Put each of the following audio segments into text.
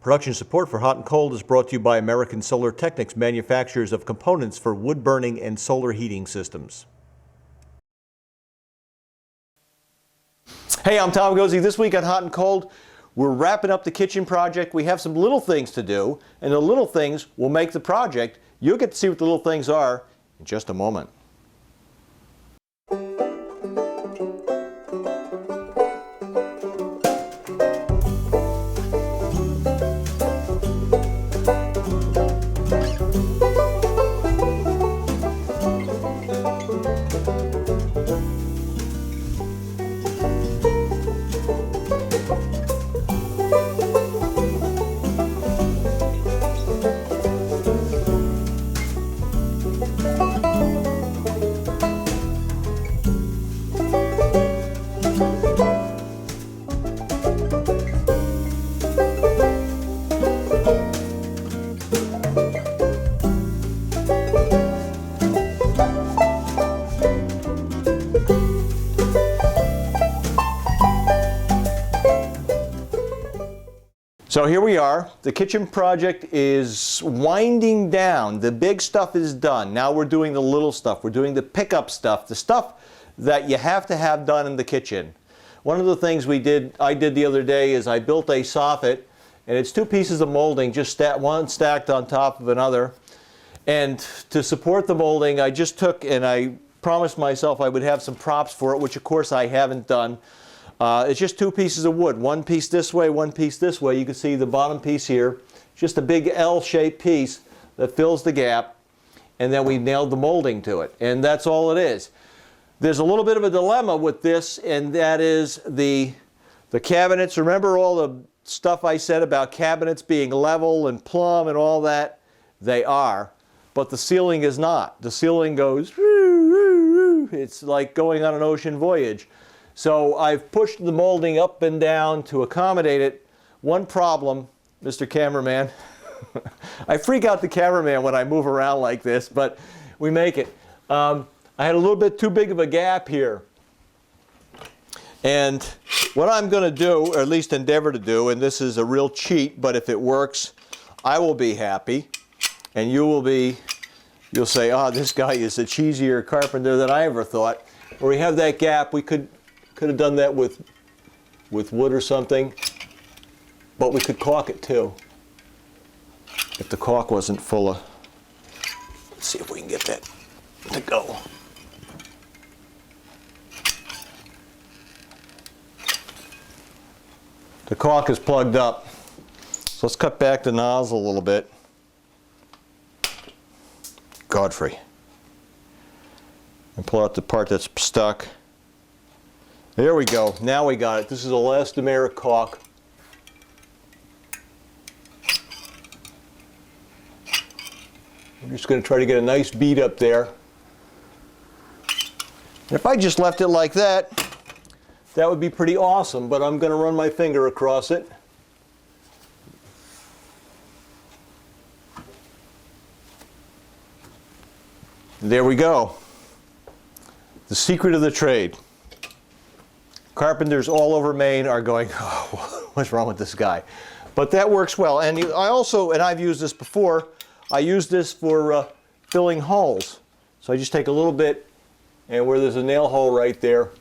Production support for Hot and Cold is brought to you by American Solar Technics, manufacturers of components for wood burning and solar heating systems. Hey, I'm Tom Gozzi. This week on Hot and Cold, we're wrapping up the kitchen project. We have some little things to do, and the little things will make the project. You'll get to see what the little things are in just a moment. So here we are. The kitchen project is winding down. The big stuff is done. Now we're doing the little stuff. We're doing the pickup stuff, the stuff that you have to have done in the kitchen. One of the things I did the other day is I built a soffit, and it's two pieces of molding, just one stacked on top of another. And to support the molding, I just took and I promised myself I would have some props for it, which of course I haven't done. It's just two pieces of wood, one piece this way, one piece this way. You can see the bottom piece here, just a big L-shaped piece that fills the gap, and then we nailed the molding to it, and that's all it is. There's a little bit of a dilemma with this, and that is the cabinets. Remember all the stuff I said about cabinets being level and plumb and all that? They are, but the ceiling is not. The ceiling goes, it's like going on an ocean voyage. So I've pushed the molding up and down to accommodate it. One problem, Mr. Cameraman, I freak out the cameraman when I move around like this, but we make it. I had a little bit too big of a gap here. And what I'm going to do, or at least endeavor to do, and this is a real cheat, but if it works, I will be happy. And you'll say, oh, this guy is a cheesier carpenter than I ever thought. Where we have that gap, we could have done that with wood or something, but we could caulk it too if the caulk wasn't full of. Let's see if we can get that to go. The caulk is plugged up, so let's cut back the nozzle a little bit. Godfrey. And pull out the part that's stuck. There we go. Now we got it. This is elastomeric caulk. I'm just going to try to get a nice bead up there. And if I just left it like that, that would be pretty awesome, but I'm going to run my finger across it. There we go. The secret of the trade. Carpenters all over Maine are going, oh, what's wrong with this guy? But that works well. And I've used this before, I use this for filling holes. So I just take a little bit, and where there's a nail hole right there,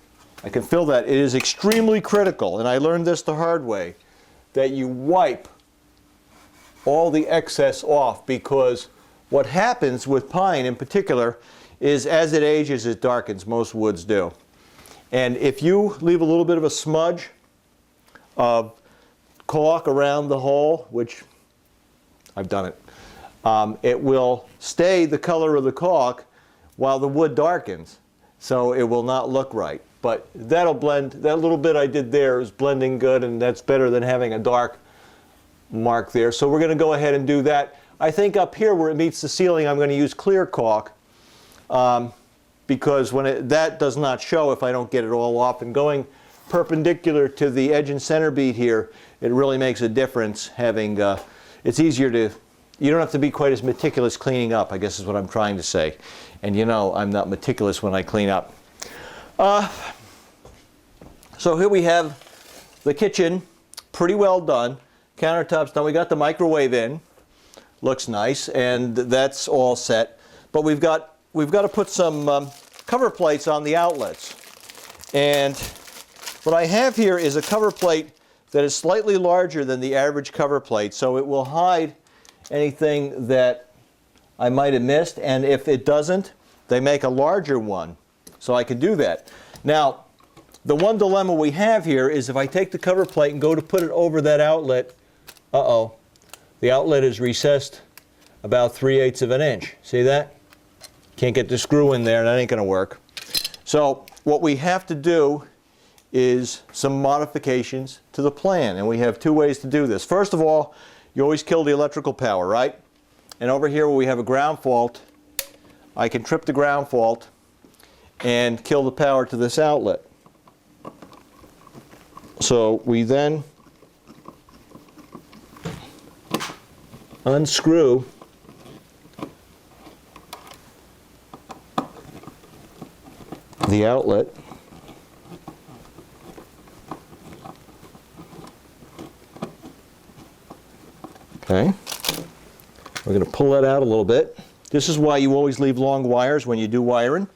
I can fill that. It is extremely critical, and I learned this the hard way, that you wipe all the excess off, because what happens with pine in particular is as it ages, it darkens. Most woods do. And if you leave a little bit of a smudge of caulk around the hole, which I've done it, it will stay the color of the caulk while the wood darkens. So it will not look right. But that'll blend, that little bit I did there is blending good, and that's better than having a dark mark there. So we're going to go ahead and do that. I think up here where it meets the ceiling, I'm going to use clear caulk. Because that does not show if I don't get it all off. And going perpendicular to the edge and center bead here, it really makes a difference having, it's easier to, you don't have to be quite as meticulous cleaning up, I guess is what I'm trying to say. And you know I'm not meticulous when I clean up. So here we have the kitchen, pretty well done. Countertop's done. We got the microwave in. Looks nice, and that's all set. But we've got to put some cover plates on the outlets. And what I have here is a cover plate that is slightly larger than the average cover plate, so it will hide anything that I might have missed, and if it doesn't, they make a larger one, so I can do that. Now, the one dilemma we have here is if I take the cover plate and go to put it over that outlet, the outlet is recessed about 3/8 of an inch. See that? Can't get the screw in there, that ain't gonna work. So what we have to do is some modifications to the plan, and we have two ways to do this. First of all, you always kill the electrical power, right? And over here where we have a ground fault, I can trip the ground fault and kill the power to this outlet. So we then unscrew the outlet. Okay, we're going to pull that out a little bit. This is why you always leave long wires when you do wiring.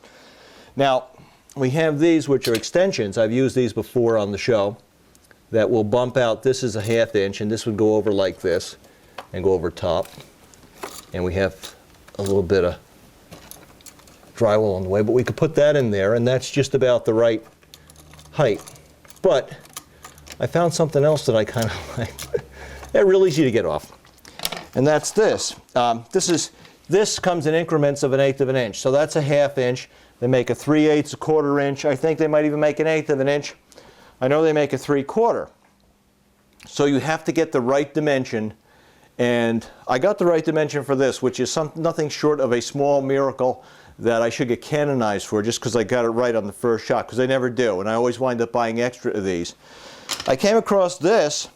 Now, we have these which are extensions. I've used these before on the show that will bump out. This is a 1/2 inch, and this would go over like this and go over top. And we have a little bit of drywall on the way, but we could put that in there, and that's just about the right height. But I found something else that I kind of like. They're real easy to get off. And that's this. This comes in increments of 1/8 of an inch. So that's a 1/2 inch. They make a 3/8, a 1/4 inch. I think they might even make an 1/8 of an inch. I know they make a 3/4. So you have to get the right dimension. And I got the right dimension for this, which is nothing short of a small miracle that I should get canonized for just because I got it right on the first shot, because I never do. And I always wind up buying extra of these. I came across this.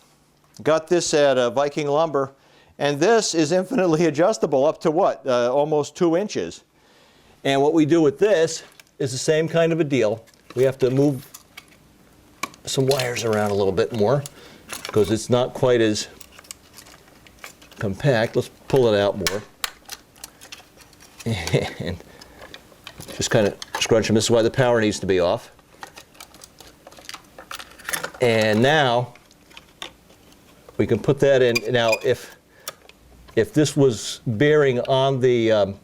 Got this at Viking Lumber, and this is infinitely adjustable up to what? Almost 2 inches. And what we do with this is the same kind of a deal. We have to move some wires around a little bit more because it's not quite as compact. Let's pull it out more. And just kind of scrunch them. This is why the power needs to be off. And now we can put that in. Now, if this was bearing on the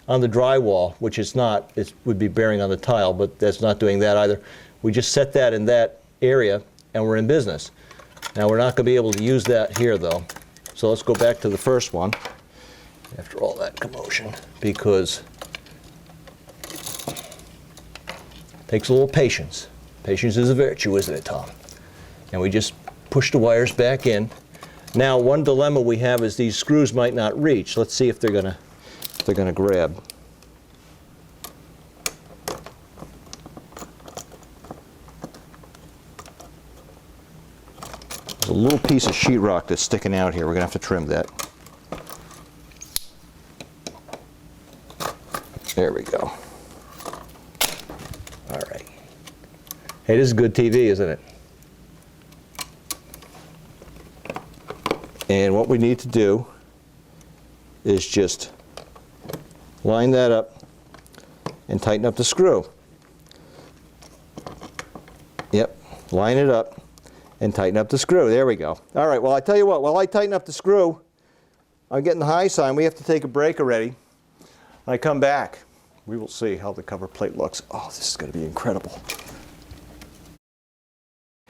drywall, which it's not, it would be bearing on the tile, but that's not doing that either. We just set that in that area, and we're in business. Now, we're not going to be able to use that here, though. So let's go back to the first one after all that commotion, because it takes a little patience. Patience is a virtue, isn't it, Tom? And we just push the wires back in. Now, one dilemma we have is these screws might not reach. Let's see if they're gonna grab. There's a little piece of sheetrock that's sticking out here. We're gonna have to trim that. There we go. All right. Hey, this is good TV, isn't it? And what we need to do is just line that up and tighten up the screw. Yep, line it up and tighten up the screw. There we go. All right, well, I tell you what, while I tighten up the screw, I'm getting the high sign. We have to take a break already. When I come back, we will see how the cover plate looks. Oh, this is going to be incredible.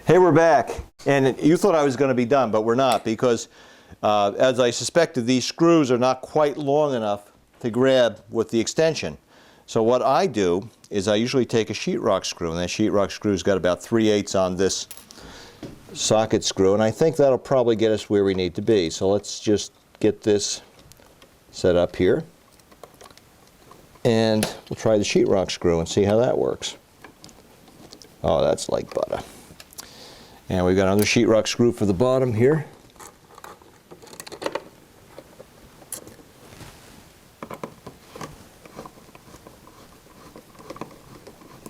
Hey, we're back. And you thought I was going to be done, but we're not, because as I suspected, these screws are not quite long enough to grab with the extension. So what I do is I usually take a sheetrock screw, and that sheetrock screw's got about 3/8 on this socket screw, and I think that'll probably get us where we need to be. So let's just get this set up here, and we'll try the sheetrock screw and see how that works. Oh, that's like butter. And we've got another sheetrock screw for the bottom here.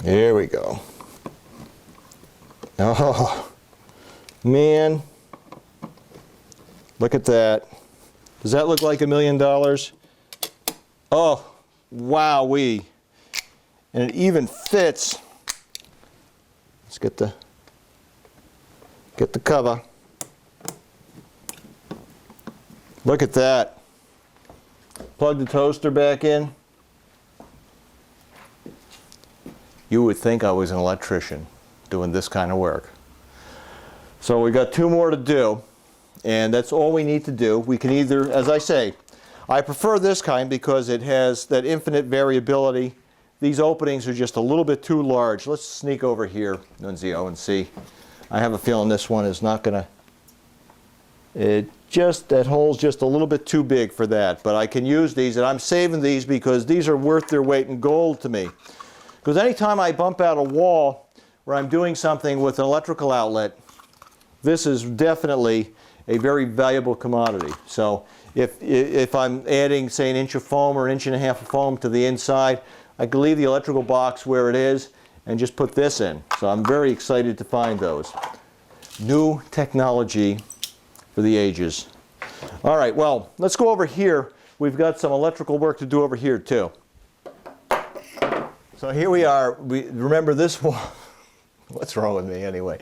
There we go. Oh, man. Look at that. Does that look like $1 million? Oh, wowee. And it even fits. Let's get the cover. Look at that. Plug the toaster back in. You would think I was an electrician doing this kind of work. So we got 2 more to do, and that's all we need to do. We can either, as I say, I prefer this kind because it has that infinite variability. These openings are just a little bit too large. Let's sneak over here, Nunzio, and see. I have a feeling this one is not going to, that hole's just a little bit too big for that. But I can use these, and I'm saving these because these are worth their weight in gold to me. Because anytime I bump out a wall where I'm doing something with an electrical outlet, this is definitely a very valuable commodity. So if I'm adding, say, 1 inch of foam or 1.5 inches of foam to the inside, I can leave the electrical box where it is and just put this in. So I'm very excited to find those. New technology for the ages. All right, well, let's go over here. We've got some electrical work to do over here too. So here we are. Remember this wall. What's wrong with me anyway?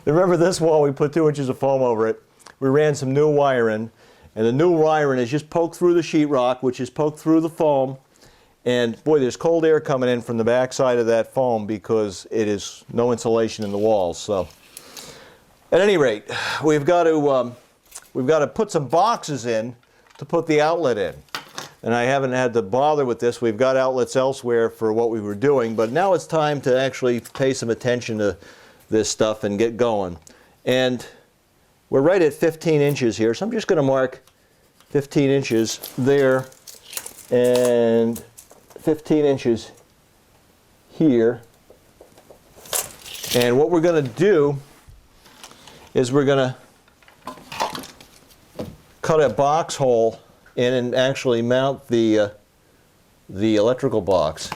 Remember this wall, we put 2 inches of foam over it. We ran some new wire in, and the new wire in is just poked through the sheetrock, which is poked through the foam. And boy, there's cold air coming in from the back side of that foam because it is no insulation in the walls. So at any rate, we've got to put some boxes in to put the outlet in. And I haven't had to bother with this. We've got outlets elsewhere for what we were doing, but now it's time to actually pay some attention to this stuff and get going. And we're right at 15 inches here, so I'm just going to mark 15 inches there and 15 inches here. And what we're going to do is we're going to cut a box hole in and actually mount the electrical box.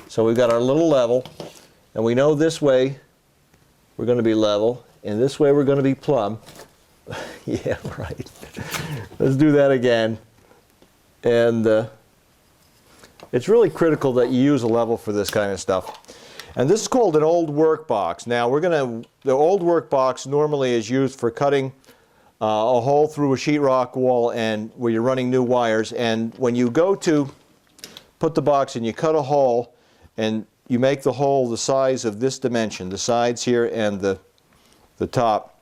So we've got our little level, and we know this way we're going to be level, and this way we're going to be plumb. Yeah, right. Let's do that again. And it's really critical that you use a level for this kind of stuff. And this is called an old work box. Now the old work box normally is used for cutting a hole through a sheetrock wall and where you're running new wires. And when you go to put the box in, you cut a hole and you make the hole the size of this dimension, the sides here and the top.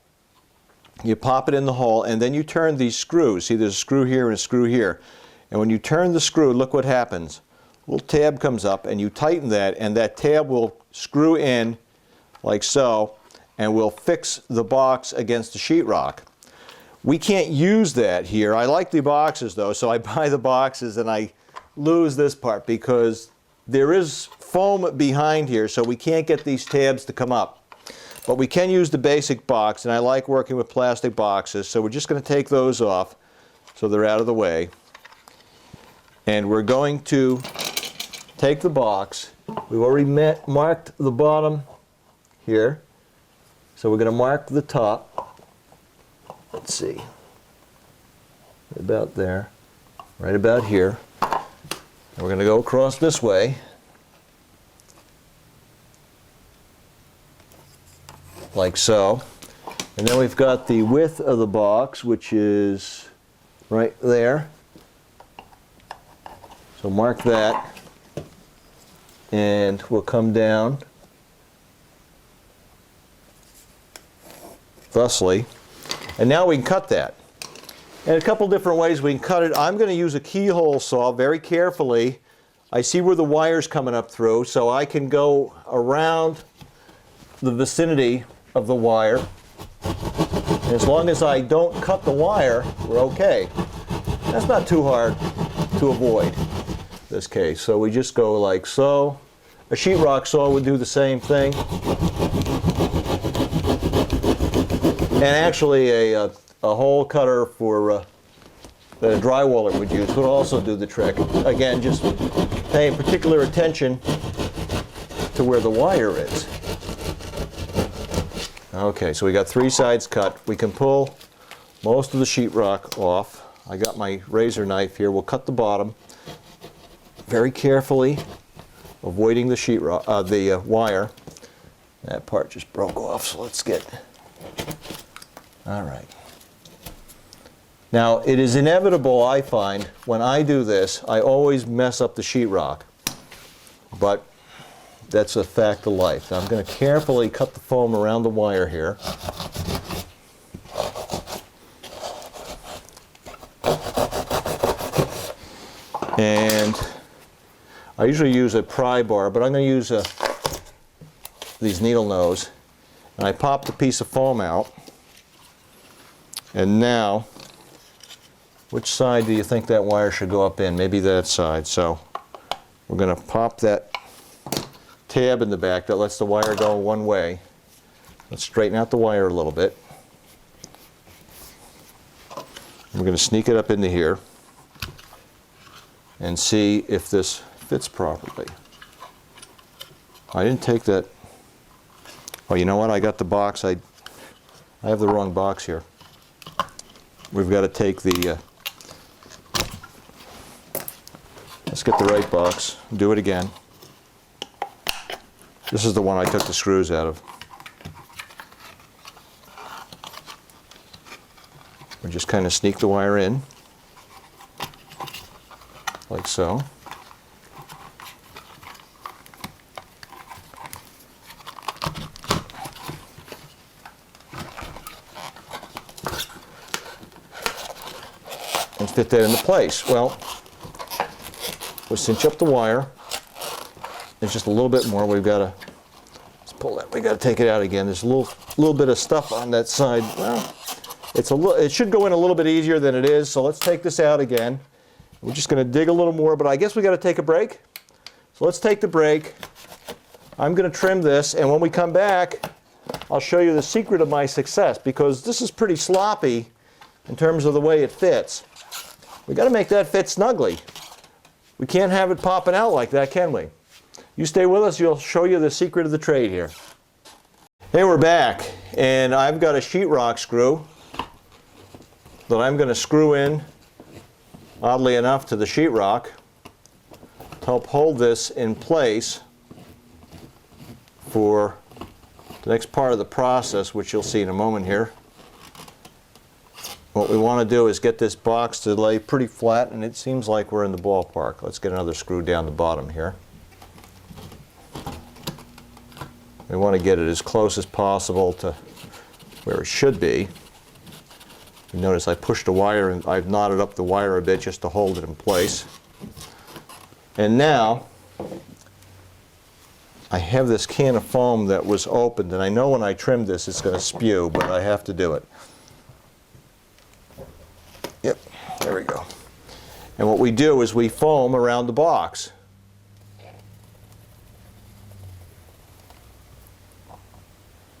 You pop it in the hole, and then you turn these screws. See, there's a screw here and a screw here. And when you turn the screw, look what happens. A little tab comes up, and you tighten that, and that tab will screw in like so, and will fix the box against the sheetrock. We can't use that here. I like the boxes though, so I buy the boxes and I lose this part because there is foam behind here, so we can't get these tabs to come up. But we can use the basic box, and I like working with plastic boxes, so we're just going to take those off so they're out of the way. And we're going to take the box. We've already marked the bottom here, so we're going to mark the top. Let's see, right about there, right about here. And we're going to go across this way. Like so. And then we've got the width of the box, which is right there. So mark that. And we'll come down thusly. And now we can cut that. And a couple different ways we can cut it. I'm going to use a keyhole saw very carefully. I see where the wire's coming up through, so I can go around the vicinity of the wire. And as long as I don't cut the wire, we're okay. That's not too hard to avoid this case. So we just go like so. A sheetrock saw would do the same thing. And actually a hole cutter for that a drywaller would use would also do the trick. Again, just paying particular attention to where the wire is. Okay, so we got 3 sides cut. We can pull most of the sheetrock off. I got my razor knife here. We'll cut the bottom very carefully, avoiding the sheetrock, the wire. That part just broke off, so let's get. All right. Now, it is inevitable, I find, when I do this, I always mess up the sheetrock. But that's a fact of life. Now, I'm going to carefully cut the foam around the wire here. And I usually use a pry bar, but I'm going to use these needle nose. And I pop the piece of foam out. And now, which side do you think that wire should go up in? Maybe that side. So we're going to pop that tab in the back that lets the wire go one way. Let's straighten out the wire a little bit. We're going to sneak it up into here and see if this fits properly. I didn't take that. Oh, you know what? I got the box. I have the wrong box here. We've got to take the, let's get the right box, do it again. This is the one I took the screws out of. We just kind of sneak the wire in, like so. And fit that into place. Well, we'll cinch up the wire. There's just a little bit more. We've got to let's pull that. We got to take it out again. There's a little bit of stuff on that side. Well, it should go in a little bit easier than it is. So let's take this out again. We're just going to dig a little more, but I guess we got to take a break. So let's take the break. I'm going to trim this, and when we come back, I'll show you the secret of my success, because this is pretty sloppy in terms of the way it fits. We got to make that fit snugly. We can't have it popping out like that, can we? You stay with us, you'll show you the secret of the trade here. Hey, we're back, and I've got a sheetrock screw that I'm going to screw in, oddly enough, to the sheetrock to help hold this in place for the next part of the process, which you'll see in a moment here. What we want to do is get this box to lay pretty flat, and it seems like we're in the ballpark. Let's get another screw down the bottom here. We want to get it as close as possible to where it should be. You notice I pushed the wire and I've knotted up the wire a bit just to hold it in place. And now I have this can of foam that was opened, and I know when I trim this it's going to spew, but I have to do it. Yep, there we go. And what we do is we foam around the box.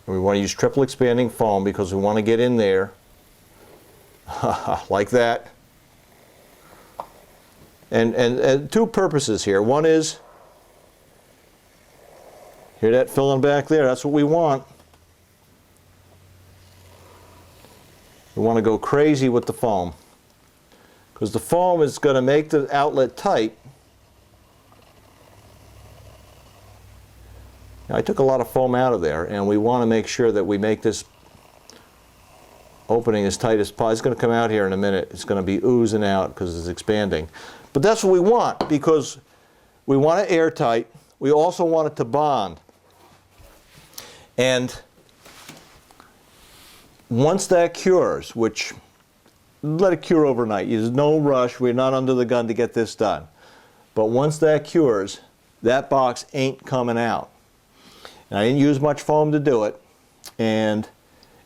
And we want to use triple expanding foam because we want to get in there like that. And two purposes here. One is, hear that filling back there? That's what we want. We want to go crazy with the foam, because the foam is going to make the outlet tight. Now, I took a lot of foam out of there, and we want to make sure that we make this opening as tight as possible. It's going to come out here in a minute. It's going to be oozing out because it's expanding. But that's what we want, because we want it airtight. We also want it to bond. And once that cures, which, let it cure overnight. There's no rush. We're not under the gun to get this done. But once that cures, that box ain't coming out. And I didn't use much foam to do it, and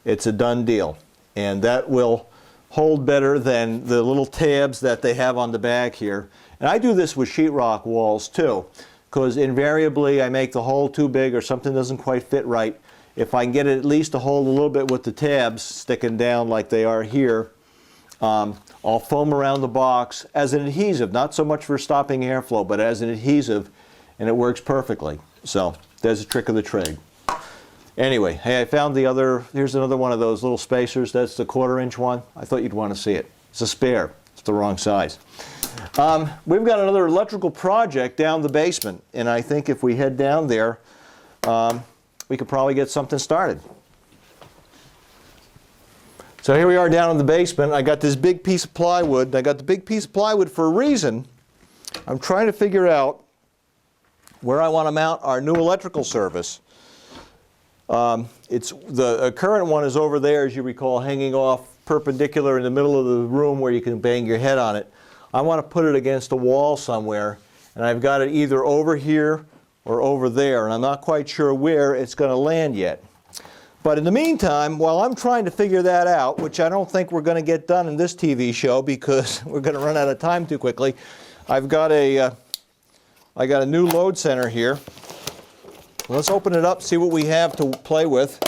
it's a done deal. And that will hold better than the little tabs that they have on the back here. And I do this with sheetrock walls too, because invariably I make the hole too big or something doesn't quite fit right. If I can get it at least to hold a little bit with the tabs sticking down like they are here, I'll foam around the box as an adhesive, not so much for stopping airflow, but as an adhesive, and it works perfectly. So there's a trick of the trade. Anyway, hey, I found the other, here's another one of those little spacers. That's the 1/4-inch one. I thought you'd want to see it. It's a spare. It's the wrong size. We've got another electrical project down the basement, and I think if we head down there, we could probably get something started. So here we are down in the basement. I got this big piece of plywood. I got the big piece of plywood for a reason. I'm trying to figure out where I want to mount our new electrical service. The current one is over there, as you recall, hanging off perpendicular in the middle of the room where you can bang your head on it. I want to put it against a wall somewhere, and I've got it either over here or over there, and I'm not quite sure where it's going to land yet. But in the meantime, while I'm trying to figure that out, which I don't think we're going to get done in this TV show because we're going to run out of time too quickly, I got a new load center here. Let's open it up, see what we have to play with.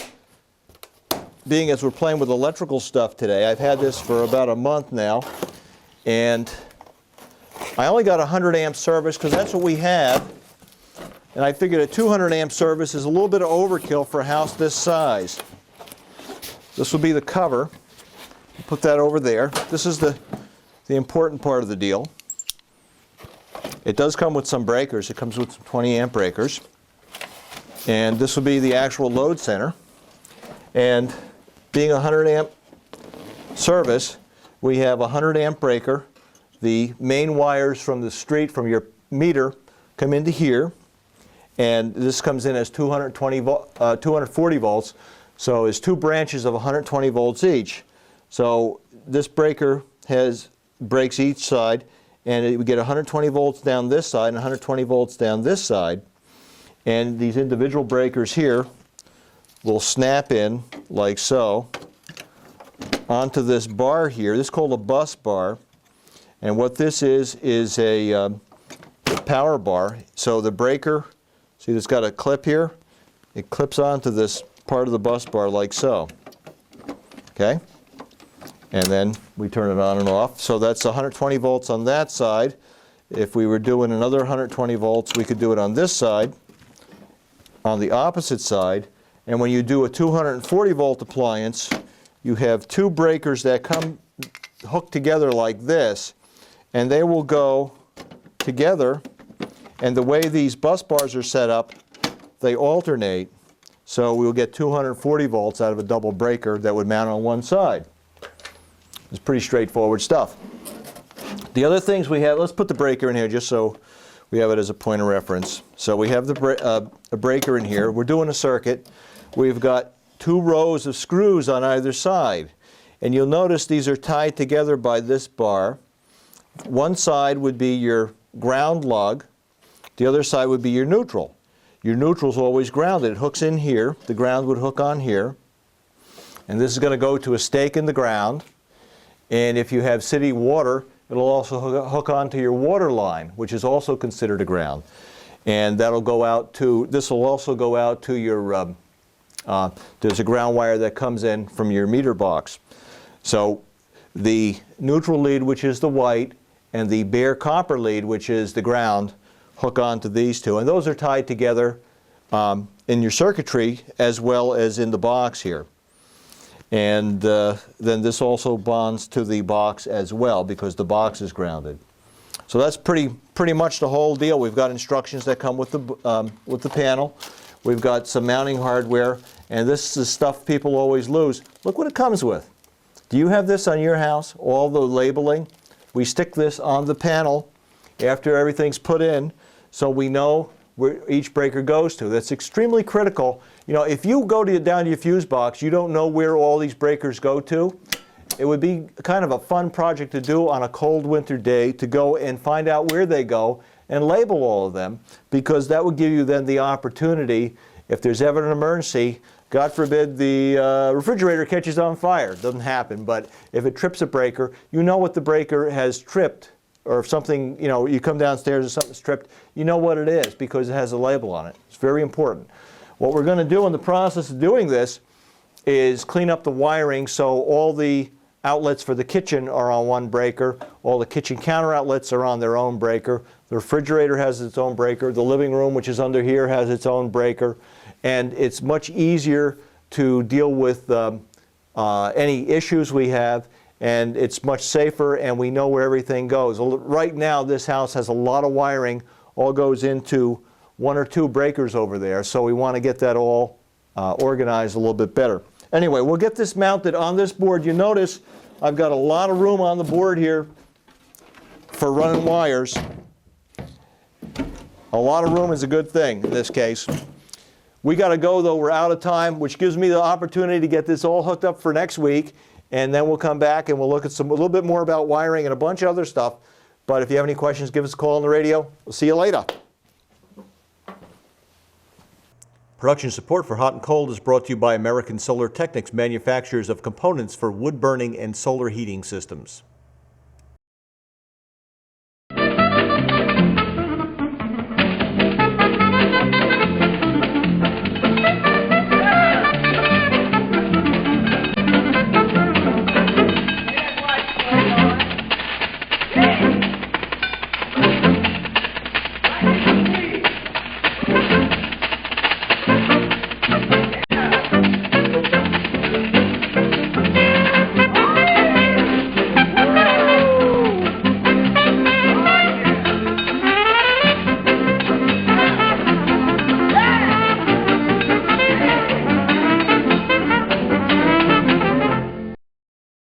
Being as we're playing with electrical stuff today, I've had this for about a month now, and I only got a 100 amp service because that's what we have. And I figured a 200 amp service is a little bit of overkill for a house this size. This will be the cover. Put that over there. This is the important part of the deal. It does come with some breakers. It comes with some 20 amp breakers. And this will be the actual load center. And being a 100 amp service, we have a 100 amp breaker. The main wires from the street, from your meter, come into here. And this comes in as 240 volts. So it's two branches of 120 volts each. So this breaker breaks each side, and we get 120 volts down this side and 120 volts down this side. And these individual breakers here will snap in like so onto this bar here. This is called a bus bar. And what this is a power bar. So the breaker, see, it's got a clip here. It clips onto this part of the bus bar like so. Okay? And then we turn it on and off. So that's 120 volts on that side. If we were doing another 120 volts, we could do it on this side, on the opposite side. And when you do a 240 volt appliance, you have two breakers that come hooked together like this, and they will go together. And the way these bus bars are set up, they alternate. So we'll get 240 volts out of a double breaker that would mount on one side. It's pretty straightforward stuff. The other things we have, let's put the breaker in here just so we have it as a point of reference. So we have a breaker in here. We're doing a circuit. We've got two rows of screws on either side. And you'll notice these are tied together by this bar. One side would be your ground lug. The other side would be your neutral. Your neutral is always grounded. It hooks in here. The ground would hook on here. And this is going to go to a stake in the ground. And if you have city water, it'll also hook onto your water line, which is also considered a ground. And that'll go out to, this will also go out to your, there's a ground wire that comes in from your meter box. So the neutral lead, which is the white, and the bare copper lead, which is the ground, hook onto these two. And those are tied together in your circuitry as well as in the box here. And then this also bonds to the box as well because the box is grounded. So that's pretty much the whole deal. We've got instructions that come with the panel. We've got some mounting hardware, and this is stuff people always lose. Look what it comes with. Do you have this on your house? All the labeling. We stick this on the panel after everything's put in, so we know where each breaker goes to. That's extremely critical. You know, if you go down to your fuse box, you don't know where all these breakers go to. It would be kind of a fun project to do on a cold winter day, to go and find out where they go and label all of them, because that would give you then the opportunity, if there's ever an emergency, God forbid the refrigerator catches on fire. It doesn't happen, but if it trips a breaker, you know what the breaker has tripped. Or if something, you know, you come downstairs and something's tripped, you know what it is because it has a label on it. It's very important. What we're going to do in the process of doing this is clean up the wiring so all the outlets for the kitchen are on one breaker, all the kitchen counter outlets are on their own breaker, the refrigerator has its own breaker, the living room, which is under here, has its own breaker, and it's much easier to deal with any issues we have, and it's much safer, and we know where everything goes. Right now, this house has a lot of wiring, all goes into 1 or 2 breakers over there, so we want to get that all organized a little bit better. Anyway, we'll get this mounted on this board. You notice I've got a lot of room on the board here for running wires. A lot of room is a good thing in this case. We got to go though, we're out of time, which gives me the opportunity to get this all hooked up for next week, and then we'll come back and we'll look at a little bit more about wiring and a bunch of other stuff. But if you have any questions, give us a call on the radio. We'll see you later. Production support for Hot and Cold is brought to you by American Solar Technics, manufacturers of components for wood burning and solar heating systems.